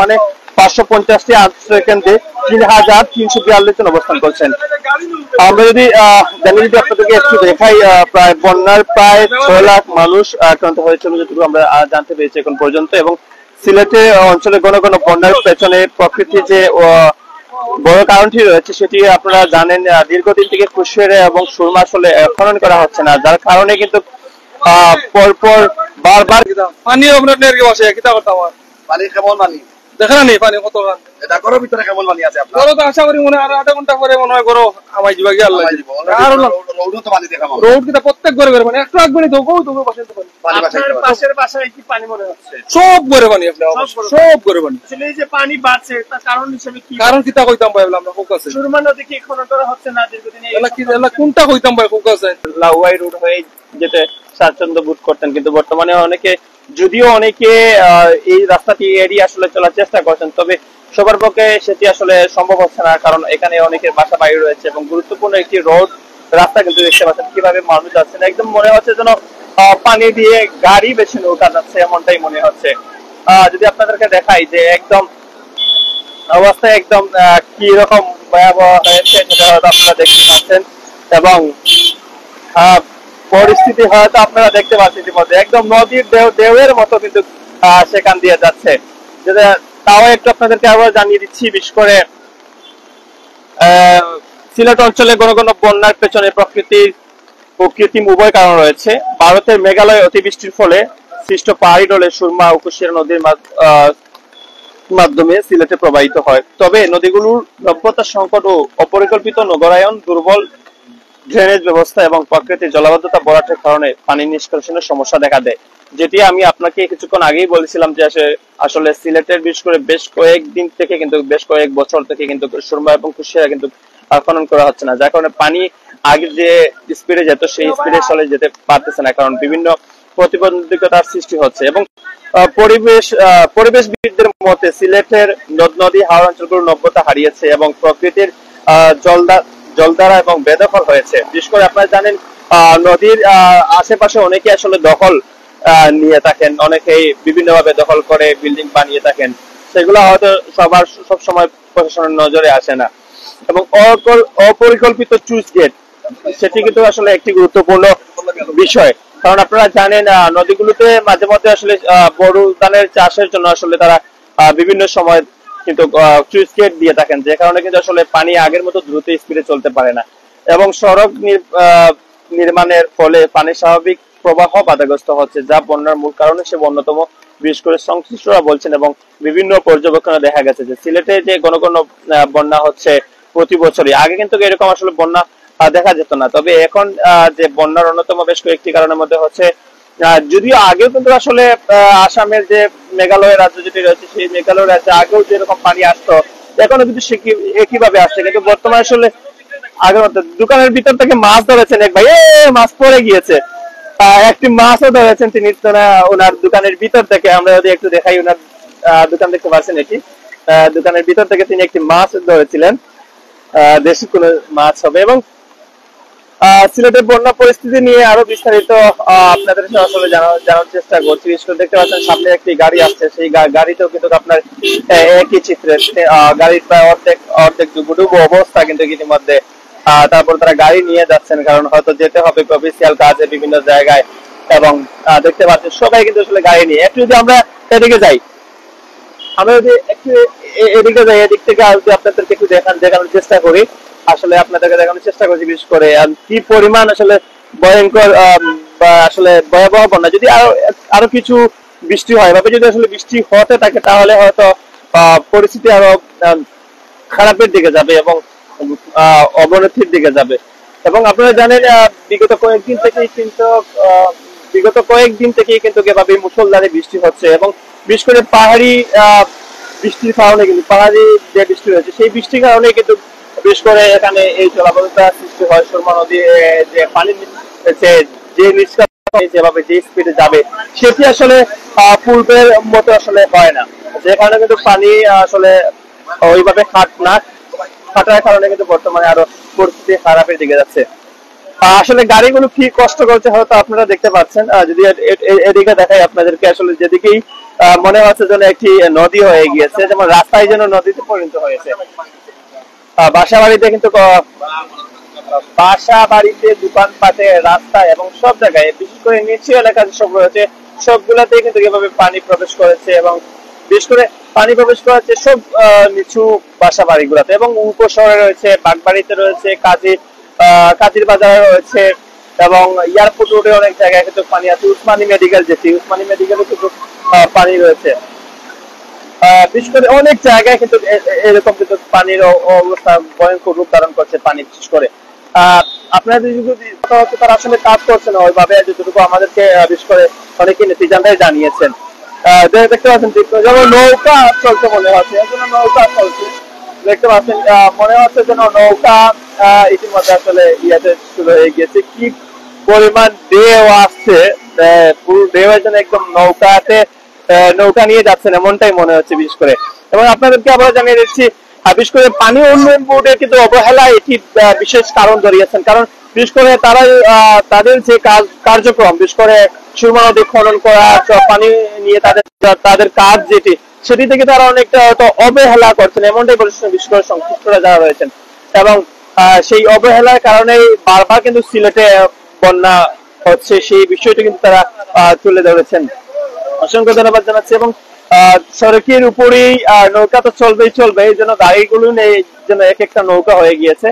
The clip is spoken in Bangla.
মানে 550টি আশ্রয় কেন্দ্রে 3342 জন অবস্থান করছেন। আমরা যদি আপনাদেরকে একটু দেখাই, প্রায় বন্যার প্রায় 6 লাখ মানুষ আক্রান্ত হয়েছে যতটুকু আমরা জানতে পেরেছি এখন পর্যন্ত। এবং সিলেটে অঞ্চলে ঘন ঘন বন্যার পেছনে প্রকৃতি যে বড় কারণটি রয়েছে সেটি আপনারা জানেন। দীর্ঘদিন থেকে কুশিয়ারা এবং সুরমা আসলে খনন করা হচ্ছে না, যার কারণে কিন্তু পরপর বারবার পানি আপনার বসে কিতা করতে আমার পানি কেমন পানি দেখা নেই, পানি কত এটা ঘরের ভিতরে কেমন পানি আছে আপনার? তো আশা করি মনে আর আধা ঘন্টা পরে মনে হয় গরো আমায় দিবা গিয়ে আল্লাহ দিব। আর রোড তো পানি দেখা মানে রোড কিতা প্রত্যেক ঘরে ঘরে মানে একটু একবারই দোগো দোগো বসে তো পানি পাশের বাসায় কি পানি মনে হচ্ছে? সব ঘরে পানি আপনি সব ঘরে পানি। আসলে এই যে পানি বাড়ছে তার কারণ হিসেবে কি কারণ কিতা কইতাম ভাই আমরা ফোকাস সুরমা নদী কি খনন করা হচ্ছে না দীর্ঘদিন? এলা কোনটা কইতাম ভাই ফোকাস লাউয়াই রোড হয়ে যেতে স্বাচ্ছন্দ্য বোধ করতেন, কিন্তু বর্তমানে অনেকে এই রাস্তাটি এড়িয়ে আসলে চলার চেষ্টা করছেন, তবে সবার পক্ষে সেটি আসলে সম্ভব হচ্ছে না, কারণ এখানে অনেকের বাসা বাড়ি রয়েছে এবং গুরুত্বপূর্ণ একটি রোড রাস্তা কিন্তু দেখতে পাচ্ছেন কিভাবে মানুষ যাচ্ছেন। একদম মনে হচ্ছে যেন পানি দিয়ে গাড়ি বেছে নৌকা যাচ্ছে, এমনটাই মনে হচ্ছে। যদি আপনাদেরকে দেখাই যে একদম অবস্থা একদম কি রকম ভয়াবহ হয়েছে সেটা হয়তো আপনারা দেখতে পাচ্ছেন, এবং পরিস্থিতি হয়তো আপনারা দেখতে পাচ্ছেন ইতিমধ্যে একদম নদীর ঢেউয়ের মতো কিন্তু সেখান দিয়ে যাচ্ছে। যেটা তাও একটু আপনাদেরকে আবার জানিয়ে দিচ্ছি, বিশেষ করে সিলেট অঞ্চলে কোনো কোনো বন্যার পেছনে প্রকৃতির ও কৃত্রিম উভয় কারণ রয়েছে। ভারতের মেঘালয় অতিবৃষ্টির ফলে সৃষ্ট পাহাড়ি ঢলে সুরমা ও কুশিয়ারা নদীর মাধ্যমে সিলেটে প্রবাহিত হয়। তবে নদীগুলোর নব্যতা সংকট ও অপরিকল্পিত নগরায়ন, দুর্বল ড্রেনেজ ব্যবস্থা এবং প্রাকৃতিক জলাবদ্ধতা ভরাটের কারণে পানি নিষ্কাশনের সমস্যা দেখা দেয়, যেটি আমি আপনাকে কিছুক্ষণ আগেই বলেছিলাম যে আসলে সিলেটের বিশেষ করে বেশ কয়েক বছর থেকে কিন্তু সুরমা এবং কুশিয়ারা কিন্তু খনন করা হচ্ছে না, যার কারণে পানি আগে যে স্পিডে যেত সেই স্পিডে চলে যেতে পারতেছে না, কারণ বিভিন্ন প্রতিবন্ধকতার সৃষ্টি হচ্ছে। এবং পরিবেশবিদদের মতে সিলেটের নদ নদী হাওড় অঞ্চলগুলো নব্যতা হারিয়েছে এবং প্রকৃতির জলধারা এবং বেদখল হয়েছে। বিশেষ করে আপনারা জানেন নদীর আশেপাশে অনেকে আসলে দখল নিয়ে থাকেন, অনেকেই বিভিন্ন ভাবে দখল করে বিল্ডিং বানিয়ে থাকেন, সেগুলো হয়তো সব সময় প্রশাসনের নজরে আসে না। এবং অপরিকল্পিত চুইস গেট সেটি কিন্তু আসলে একটি গুরুত্বপূর্ণ বিষয়, কারণ আপনারা জানেন নদীগুলোতে মাঝে মধ্যে আসলে বড় ধানের চাষের জন্য আসলে তারা বিভিন্ন সময় কিন্তু চুইস গেট দিয়ে থাকেন, যে কারণে কিন্তু আসলে পানি আগের মতো দ্রুত স্পিডে চলতে পারে না, এবং সড়ক নির্মাণের ফলে পানির স্বাভাবিক প্রবাহ বাধাগ্রস্ত হচ্ছে, যা বন্যার মূল কারণ হিসেবে অন্যতম। বিশেষ করে সংশ্লিষ্টরা বলছেন এবং বিভিন্ন পর্যবেক্ষণে দেখা গেছে যে সিলেটে যে ঘন ঘন বন্যা হচ্ছে প্রতি বছরই, আগে কিন্তু এরকম আসলে বন্যা দেখা যেত না। তবে এখন যে বন্যার অন্যতম বেশ কয়েকটি কারণের মধ্যে হচ্ছে, যদিও আগেও কিন্তু আসলে আসামের যে মেঘালয় রাজ্য যেটি রয়েছে সেই মেঘালয় রাজ্যে আগেও যেরকম পানি আসতো এখনো কিন্তু একইভাবে আসছে, কিন্তু বর্তমানে আসলে আগের মতো দোকানের ভিতর থেকে মাছ ধরেছেন এক ভাই, মাছ পড়ে গিয়েছে, একটি মাছও ধরেছেন তিনি ওনার দোকানের ভিতর থেকে। আমরা যদি একটু দেখাই, ওনার দোকান দেখতে পাচ্ছেন, এটি দোকানের ভিতর থেকে তিনি একটি মাছ ধরেছিলেন, দেশি কোনো মাছ হবে। এবং সিলেটের বন্যা পরিস্থিতি নিয়ে আরো বিস্তারিত আপনাদের আসলে জানার চেষ্টা করছি। বিশেষ করে দেখতে পাচ্ছেন সামনে একটি গাড়ি আসছে, সেই গাড়িতেও কিন্তু আপনার একই চিত্রে গাড়ির প্রায় অর্ধেক ডুবো অবস্থা কিন্তু ইতিমধ্যে। তারপর তারা গাড়ি নিয়ে যাচ্ছেন, কারণ হয়তো যেতে হবে অফিসিয়াল কাজে বিভিন্ন জায়গায়, এবং দেখতে পাচ্ছেন সবাই কিন্তু আসলে গাড়ি নিয়ে। একটু যদি আমরা এদিকে যাই, আমরা যদি একটু এদিকে যাই, এদিক থেকে যদি আপনাদেরকে একটু দেখানোর চেষ্টা করি, আসলে আপনাদেরকে দেখানোর চেষ্টা করছি বিশেষ করে কি পরিমাণ আসলে ভয়ঙ্কর বা আসলে ভয়াবহ বন্যা। যদি আরো কিছু বৃষ্টি হয়, ভাবে যদি আসলে বৃষ্টি হতে থাকে তাহলে হয়তো পরিস্থিতি আরো খারাপের দিকে যাবে এবং অবনতির দিকে যাবে। এবং আপনারা জানেন বিগত কয়েকদিন থেকেই কিন্তু এভাবে মুষলধারে বৃষ্টি হচ্ছে, এবং বিশেষ করে পাহাড়ি বৃষ্টির কারণে কিন্তু পাহাড়ি যে বৃষ্টি হয়েছে সেই বৃষ্টির কারণে কিন্তু বিশেষ করে এখানে এই জলাবদ্ধতা সৃষ্টি হয়। সুরমা নদী যে পানি যে নিষ্কাশন যেভাবে যে স্পিডে যাবে সেটি আসলে পূর্বের মতো আসলে হয় না, যে কারণে কিন্তু পানি আসলে ওইভাবে কাটার কারণে কিন্তু বর্তমানে আরো পরিস্থিতি খারাপের দিকে যাচ্ছে। আসলে গাড়িগুলো কি কষ্ট করছে হয়তো আপনারা দেখতে পাচ্ছেন। যদি এদিকে দেখাই আপনাদেরকে, আসলে যেদিকেই মনে হচ্ছে যেন একটি নদী হয়ে গিয়েছে, যেমন রাস্তায় যেন নদীতে পরিণত হয়েছে। বাসা বাড়িতে কিন্তু বাসা বাড়িতে, দোকানপাটে, রাস্তা এবং সব জায়গায়, বিশেষ করে নিচু এলাকা যেসব রয়েছে সবগুলাতে কিন্তু এভাবে পানি প্রবেশ করেছে, এবং বিশেষ করে পানি প্রবেশ করেছে সব নিচু বাসা বাড়িগুলোতে, এবং উপশহরে রয়েছে, বাগবাড়িতে রয়েছে, কাজীর বাজারে রয়েছে, এবং এয়ারপোর্ট রোডে অনেক জায়গায় কিন্তু পানি আছে। উসমানী মেডিকেল উসমানী মেডিকেলে কিন্তু পানি রয়েছে। বিশেষ করে অনেক জায়গায় কিন্তু এরকম কিন্তু পানির অবস্থা ভয়ঙ্কর রূপ ধারণ করছে পানি, বিশেষ করে আপনাদের যদি তারা আসলে কাজ করছে না ওইভাবে, যতটুকু আমাদেরকে বিশেষ করে অনেকে নেতিজানরাই জানিয়েছেন। দেখতে পাচ্ছেন যেমন নৌকা চলছে মনে হচ্ছে, নৌকা চলছে দেখতে পাচ্ছেন, মনে হচ্ছে যেন নৌকা ইতিমধ্যে আসলে ইয়াতে শুরু হয়ে গিয়েছে। কি পরিমাণ ঢেউ আসছে, পুরো ঢেউয়ের জন্য একদম নৌকা নিয়ে যাচ্ছেন এমনটাই মনে হচ্ছে বিশেষ করে। এবং আপনাদেরকে আবার জানিয়ে দিচ্ছি, বিশেষ করে পানি উন্নয়ন বোর্ডের কিন্তু অবহেলা এটি বিশেষ কারণ ধরিয়েছেন। কারণ বিশেষ করে তারা তাদের যে কার্যক্রম, বিশেষ করে সুরমা নদী খনন করা, পানি নিয়ে তাদের কাজ সেটি থেকে তারা অনেকটা অবহেলা করছেন এমনটাই বলেছেন বিশেষ করে সংশ্লিষ্টরা যারা রয়েছেন। এবং সেই অবহেলার কারণে বারবার কিন্তু সিলেটে বন্যা হচ্ছে, সেই বিষয়টি কিন্তু তারা তুলে ধরেছেন। অসংখ্য ধন্যবাদ জানাচ্ছি। এবং সড়কের উপরেই নৌকা তো চলবে, এই জন্য গাড়িগুলো নেই, যেন এক একটা নৌকা হয়ে গিয়েছে।